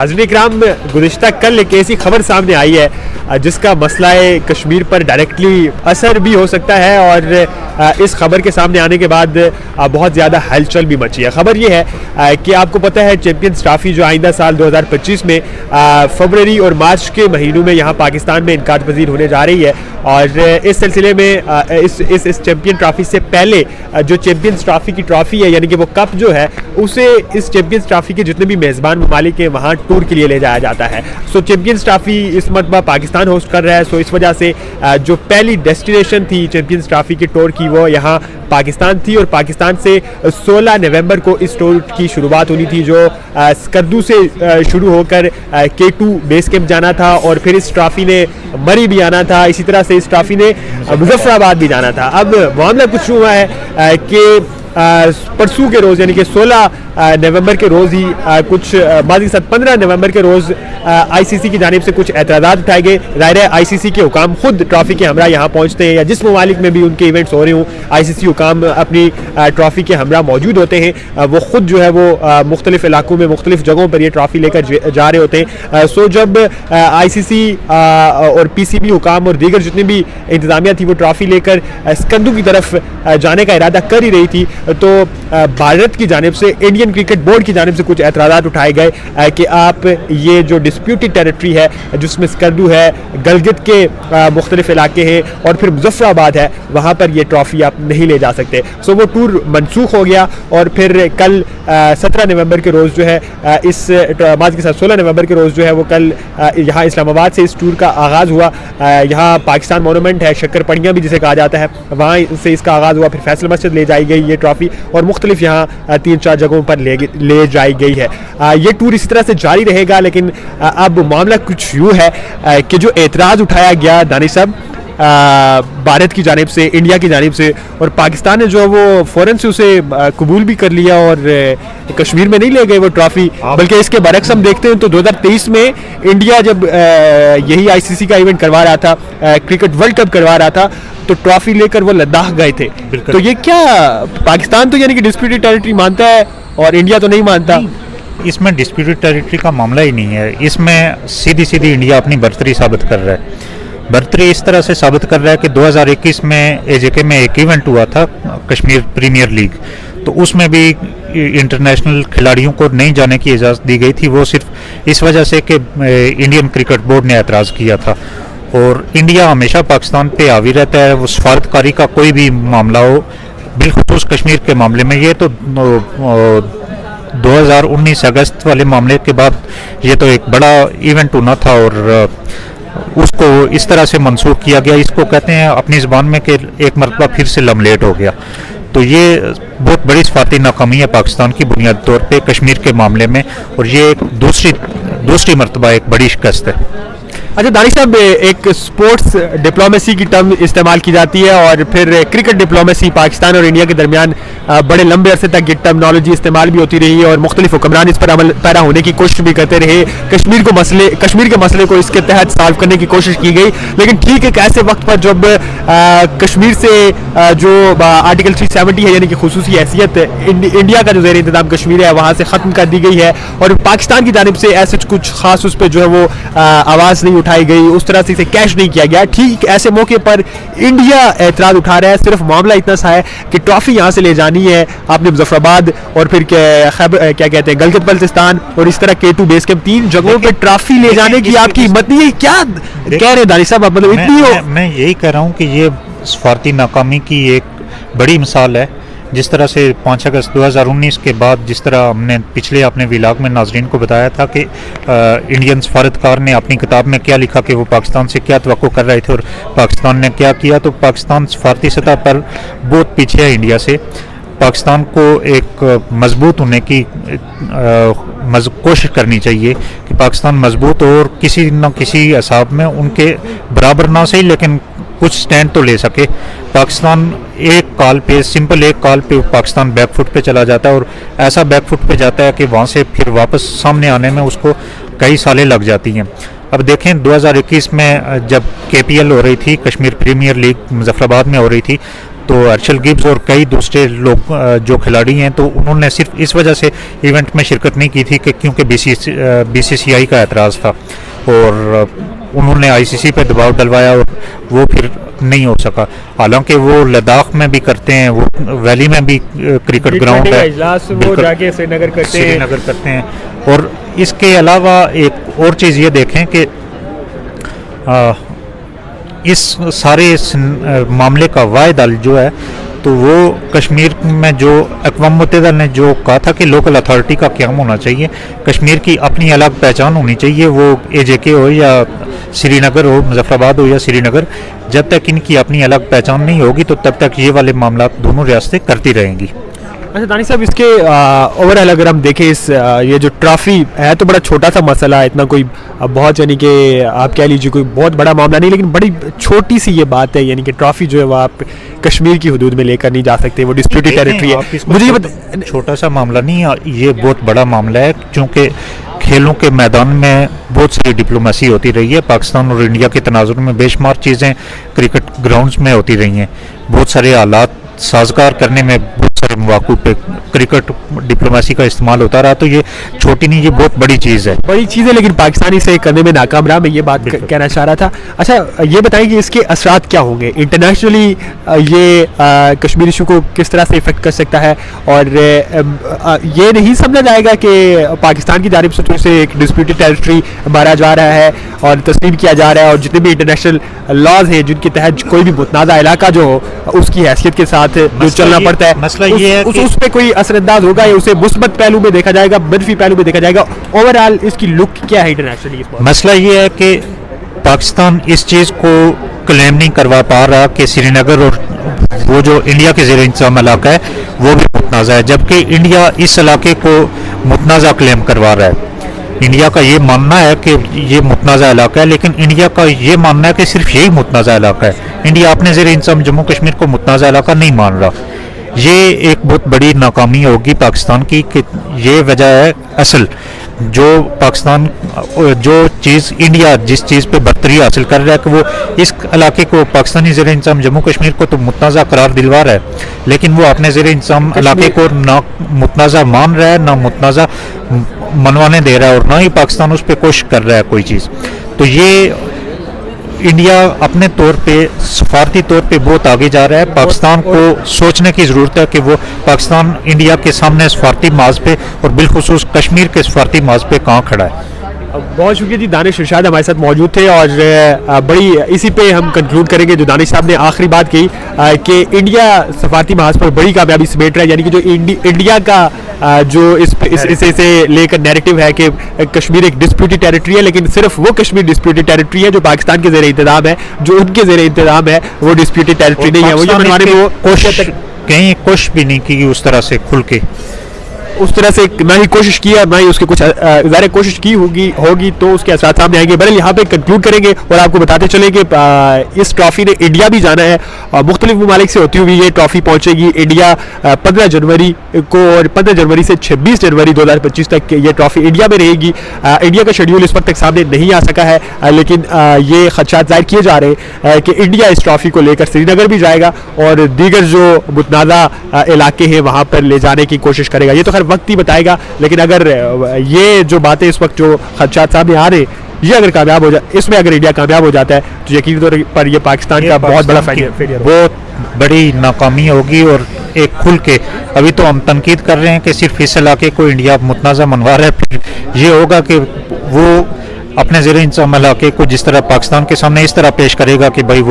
नाज़रीन इकराम, गुज़िश्ता कल एक ऐसी खबर सामने आई है जिसका मसला कश्मीर पर डायरेक्टली असर भी हो सकता है और इस खबर के सामने आने के बाद बहुत ज़्यादा हलचल भी मची है। खबर ये है कि आपको पता है चैंपियंस ट्रॉफी जो आइंदा साल 2025 में फरवरी और मार्च के महीनों में यहाँ पाकिस्तान में इनकाद पजीर होने जा रही है और इस सिलसिले में इस चैंपियन ट्रॉफी से पहले जो चैंपियंस ट्रॉफी की ट्रॉफी है यानी कि वो कप जो है उसे इस चैंपियंस ट्रॉफी के जितने भी मेज़बान ममालिक हैं वहाँ टूर के लिए ले जाया जाता है। सो चैंपियंस ट्रॉफी इस मरतबा पाकिस्तान होस्ट कर रहा है। सो इस वजह से जो पहली डेस्टिनेशन थी चैंपियंस ट्रॉफी के टूर की वो यहाँ पाकिस्तान थी और पाकिस्तान से 16 नवंबर को इस टूर की शुरुआत होनी थी जो स्कर्दू से शुरू होकर K2 बेस कैंप जाना था और फिर इस ट्रॉफी ने मरी भी आना था। इसी तरह से इस ट्रॉफी ने मुजफ्फराबाद भी जाना था। अब मामला कुछ हुआ है कि परसों के रोज़ यानी कि 16 नवंबर के रोज़ ही कुछ माजी के साथ 15 नवंबर के रोज़ आईसीसी की जानिब से कुछ एतराज़ात उठाए गए। ज़ाहिर है आईसीसी के हुकाम खुद ट्रॉफ़ी के हमरा यहाँ पहुँचते हैं या जिस ममालिक में भी उनके इवेंट्स हो रहे हों आईसीसी हुकाम अपनी ट्रॉफ़ी के हमरा मौजूद होते हैं। वो ख़ुद जो है वो मुख्तलिफ़ इलाकों में मुख्तलिफ़ जगहों पर ये ट्रॉफ़ी लेकर जा रहे होते हैं। सो जब आईसीसी और पीसीबी हुकाम और दीगर जितनी भी इंतज़ामिया थी वो ट्रॉफ़ी लेकर स्कंदू की तरफ जाने का इरादा कर ही रही थी तो भारत की जानिब से इंडियन क्रिकेट बोर्ड की जानिब से कुछ एतराज़ात उठाए गए कि आप ये जो डिस्प्यूटेड टेरिटरी है जिसमें स्कर्दू है, गलगित के मुख्तलिफ इलाके हैं और फिर मुजफ्फराबाद है वहाँ पर ये ट्रॉफ़ी आप नहीं ले जा सकते। सो वो टूर मनसूख हो गया और फिर कल 17 नवंबर के रोज़ जो है इस माज के साथ 16 नवंबर के रोज़ जो है वो कल यहाँ इस्लामाबाद से इस टूर का आगाज़ हुआ। यहाँ पाकिस्तान मोनूमेंट है, शक्कर पड़ियाँ भी जिसे कहा जाता है, वहाँ से इसका आगाज़ हुआ। फिर फैसल मस्जिद ले जाई गई ये ट्रॉफ़ी और मुख्तलिफ यहाँ 3-4 जगहों पर ले जाई गई है। ये टूर इसी तरह से जारी रहेगा। लेकिन अब मामला कुछ यूँ है कि जो एतराज़ उठाया गया दानिश साहब भारत की जानिब से, इंडिया की जानिब से और पाकिस्तान ने जो वो फ़ौरन से उसे कबूल भी कर लिया और कश्मीर में नहीं ले गए वो ट्रॉफ़ी, बल्कि इसके बरक्स हम देखते हैं तो 2023 में इंडिया जब यही आईसीसी का इवेंट करवा रहा था, क्रिकेट वर्ल्ड कप करवा रहा था तो ट्रॉफ़ी लेकर वो लद्दाख गए थे। तो ये क्या पाकिस्तान तो यानी कि डिस्प्यूटेड टेरिटरी मानता है और इंडिया तो नहीं मानता? इसमें डिस्प्यूटेड टेरिटरी का मामला ही नहीं है। इसमें सीधी सीधी इंडिया अपनी बर्तरी साबित कर रहा है। बर्तरी इस तरह से साबित कर रहा है कि 2021 में एजेके में एक इवेंट हुआ था कश्मीर प्रीमियर लीग, तो उसमें भी इंटरनेशनल खिलाड़ियों को नहीं जाने की इजाज़त दी गई थी। वो सिर्फ इस वजह से कि इंडियन क्रिकेट बोर्ड ने एतराज़ किया था और इंडिया हमेशा पाकिस्तान पे हावी रहता है। वो सफारतकारी का कोई भी मामला हो, बिलखुसूस कश्मीर के मामले में, ये तो 2019 अगस्त वाले मामले के बाद ये तो एक बड़ा इवेंट होना था और उसको इस तरह से मंसूख किया गया। इसको कहते हैं अपनी ज़बान में कि एक मरतबा फिर से लमलेट हो गया। तो ये बहुत बड़ी सफारती नाकामी है पाकिस्तान की बुनियादी तौर पे कश्मीर के मामले में और ये एक दूसरी मरतबा एक बड़ी शिकस्त है। अच्छा दानिश साहब, एक स्पोर्ट्स डिप्लोमेसी की टर्म इस्तेमाल की जाती है और फिर क्रिकेट डिप्लोमेसी पाकिस्तान और इंडिया के दरमियान बड़े लंबे अरसे तक ये टर्मिनोलॉजी इस्तेमाल भी होती रही है और मुख्तलिफ हुक्मरान इस पर अमल पैरा होने की कोशिश भी करते रहे। कश्मीर के मसले को इसके तहत सॉल्व करने की कोशिश की गई। लेकिन ठीक एक ऐसे वक्त पर जब कश्मीर से जो आर्टिकल 370 है यानी कि खुसूसी हैसियत इंडिया का जो ज़ेर इंतज़ाम कश्मीर है वहाँ से ख़त्म कर दी गई है और पाकिस्तान की जानिब से ऐसे कुछ खास उस पर जो है वो आवाज़ नहीं उठाई गई, उस तरह से इसे कैश नहीं किया गया। ठीक ऐसे मौके पर इंडिया एतराज़ उठा रहा है। सिर्फ मामला इतना सा है कि ट्रॉफ़ी यहाँ से ले जानी है आपने मुजफ्फराबाद और फिर क्या कहते हैं गलगित बल्तिस्तान और इस तरह K2 बेस कैंप 3 जगहों पे ट्रॉफ़ी ले जाने की आपकी हिम्मत नहीं है। क्या कह रहे हैं दानिश साहब? मतलब इतनी मैं यही कह रहा हूँ कि ये सफारती नाकामी की एक बड़ी मिसाल है। जिस तरह से 5 अगस्त 2019 के बाद जिस तरह हमने पिछले अपने व्लॉग में नाजरीन को बताया था कि इंडियन सफारतकार ने अपनी किताब में क्या लिखा कि वो पाकिस्तान से क्या तवक्को कर रहे थे और पाकिस्तान ने क्या किया, तो पाकिस्तान सफारती सतह पर बहुत पीछे है इंडिया से। पाकिस्तान को एक मजबूत होने की कोशिश करनी चाहिए कि पाकिस्तान मजबूत हो और किसी न किसी हिसाब में उनके बराबर ना सही लेकिन कुछ स्टैंड तो ले सके। पाकिस्तान सिंपल एक कॉल पे पाकिस्तान बैकफुट पे चला जाता है और ऐसा बैकफुट पे जाता है कि वहाँ से फिर वापस सामने आने में उसको कई सालें लग जाती हैं। अब देखें 2021 में जब KPL हो रही थी, कश्मीर प्रीमियर लीग मुजफ्फराबाद में हो रही थी, तो अर्शल गिब्स और कई दूसरे लोग जो खिलाड़ी हैं, तो उन्होंने सिर्फ इस वजह से इवेंट में शिरकत नहीं की थी कि क्योंकि BCCI का एतराज़ था और उन्होंने ICC पे दबाव डलवाया और वो फिर नहीं हो सका। हालांकि वो लद्दाख में भी करते हैं, वो वैली में भी क्रिकेट ग्राउंड है, वो जाके श्रीनगर करते हैं। और इसके अलावा एक और चीज़ ये देखें कि इस सारे मामले का वाहिद हल जो है, तो वो कश्मीर में जो अक़वाम मुत्तहिदा ने जो कहा था कि लोकल अथॉरिटी का क़याम होना चाहिए, कश्मीर की अपनी अलग पहचान होनी चाहिए, वो AJK हो या श्रीनगर हो, मुजफ्फराबाद हो या श्रीनगर, जब तक इनकी अपनी अलग पहचान नहीं होगी तो तब तक ये वाले मामला दोनों रियासतें करती रहेंगी। अच्छा दानिश साहब, इसके ओवरऑल अगर हम देखें इस ये जो ट्रॉफ़ी है तो बड़ा छोटा सा मसला है, इतना कोई बहुत यानी कि आप कह लीजिए कोई बहुत बड़ा मामला नहीं, लेकिन बड़ी छोटी सी ये बात है, यानी कि ट्रॉफ़ी जो है वो आप कश्मीर की हदूद में लेकर नहीं जा सकते, वो डिस्प्यूटेड टेरिटरी है। मुझे ये छोटा सा मामला नहीं है, ये बहुत बड़ा मामला है, क्योंकि खेलों के मैदान में बहुत सारी डिप्लोमेसी होती रही है। पाकिस्तान और इंडिया के तनाजुर में बेशुमार चीज़ें क्रिकेट ग्राउंड्स में होती रही हैं, बहुत सारे हालात साजगार करने में बहुत सारे मौक़ों पे क्रिकेट डिप्लोमेसी का इस्तेमाल होता रहा, तो ये छोटी नहीं, ये बहुत बड़ी चीज़ है, लेकिन पाकिस्तान इसे करने में नाकाम रहा। मैं ये बात कहना चाह रहा था। अच्छा ये बताइए कि इसके असरात क्या होंगे इंटरनेशनली, ये कश्मीर इशू को किस तरह से इफेक्ट कर सकता है, और ये नहीं समझा जाएगा कि पाकिस्तान की जानिब से तो इसे एक डिस्प्यूटेड टेरिटरी माना जा रहा है और तस्लीम किया जा रहा है, और जितने भी इंटरनेशनल लॉज हैं जिनके तहत कोई भी मुतनाज़ा इलाका जो उसकी हैसियत के साथ जो चलना पड़ता है, मसला ये है उस पे कोई असरअंदाज होगा या उसे मुस्बत पहलू में देखा जाएगा, मनफी पहलू में देखा जाएगा? ओवरऑल इसकी लुक क्या है इंटरनेशनली? मसला ये है कि पाकिस्तान इस चीज़ को क्लेम नहीं करवा पा रहा कि श्रीनगर और वो जो इंडिया के ज़ेर इंतज़ाम इलाका है वो भी मुतनाज़ा है, जबकि इंडिया इस इलाके को मुतनाज़ा क्लेम करवा रहा है। इंडिया का ये मानना है कि ये मुतनाज़ा इलाका है, लेकिन इंडिया का ये मानना है कि सिर्फ यही मुतनाज़ा इलाका है। इंडिया अपने ज़ेर इंतज़ाम जम्मू कश्मीर को मुतनाज़ा इलाका नहीं मान रहा। ये एक बहुत बड़ी नाकामी होगी पाकिस्तान की, कि ये वजह है असल जो पाकिस्तान जो चीज़ इंडिया जिस चीज़ पे बरतरी हासिल कर रहा है कि वो इस इलाके को पाकिस्तानी ज़ेर इंतज़ाम जम्मू कश्मीर को तो मुतनाज़ा करार दिलवा रहा है, लेकिन वो अपने ज़ेर इंतज़ाम इलाके को ना मुतनाज़ा मान रहा है, ना मुतनाज़ा मनवाने दे रहा है, और ना ही पाकिस्तान उस पर कोशिश कर रहा है कोई चीज़। तो ये इंडिया अपने तौर पे सफारती तौर पे बहुत आगे जा रहा है। पाकिस्तान को सोचने की ज़रूरत है कि वो पाकिस्तान इंडिया के सामने सफारती माज पे और बिलखुसूस कश्मीर के सफारती माज पे कहाँ खड़ा है। बहुत शुक्रिया जी, दानिश इरशाद हमारे साथ मौजूद थे, और बड़ी इसी पे हम कंक्लूड करेंगे जो दानिश साहब ने आखिरी बात कही कि इंडिया सफारती महाज पर बड़ी कामयाबी समेट रहा है, यानी कि जो इंडिया का जो इसे लेकर नैरेटिव है कि कश्मीर एक डिस्प्यूटेड टेरिटरी है, लेकिन सिर्फ वो कश्मीर डिस्प्यूटेड टेरिटरी है जो पाकिस्तान के ज़ेर इंतज़ाम है, जो उनके ज़ेर इंतज़ाम है वो डिस्प्यूटेड टेरिटरी नहीं है। वो ये कहीं कोशिश भी नहीं की उस तरह से खुल के, उस तरह से ना ही कोशिश की और ना ही उसके कुछ ज़ाहिर कोशिश की होगी तो उसके असर सामने आएंगे। बहरहाल यहाँ पे कंक्लूड करेंगे और आपको बताते चले कि इस ट्रॉफ़ी ने इंडिया भी जाना है, और मुख्तलिफ ममालिक से होती हुई ये ट्रॉफ़ी पहुँचेगी इंडिया 15 जनवरी को, और 15 जनवरी से 26 जनवरी 2025 तक ये ट्रॉफ़ी इंडिया में रहेगी। इंडिया का शेड्यूल इस वक्त तक सामने नहीं आ सका है, लेकिन ये खदशात जाहिर किए जा रहे हैं कि इंडिया इस ट्रॉफ़ी को लेकर श्रीनगर भी जाएगा और दीगर जो मुतनाज़ा इलाके हैं वहाँ पर ले जाने की कोशिश करेगा। ये तो खैर वक्त ही बताएगा, लेकिन अगर ये जो बातें इस वक्त जो खदशात सामने आ रहे ये अगर कामयाब हो जाए, इसमें अगर इंडिया कामयाब हो जाता है तो यकीनी तौर पर ये पाकिस्तान का बहुत बड़ा फेलियर, बहुत बड़ी नाकामी होगी। और एक खुल के अभी तो हम तनकीद कर रहे हैं कि सिर्फ इस इलाके को इंडिया मुतनाज़ा मनवा रहा है, फिर ये होगा कि वो अपने ज़ेर इंतज़ाम इलाके को जिस तरह पाकिस्तान के सामने इस तरह पेश करेगा कि भाई वो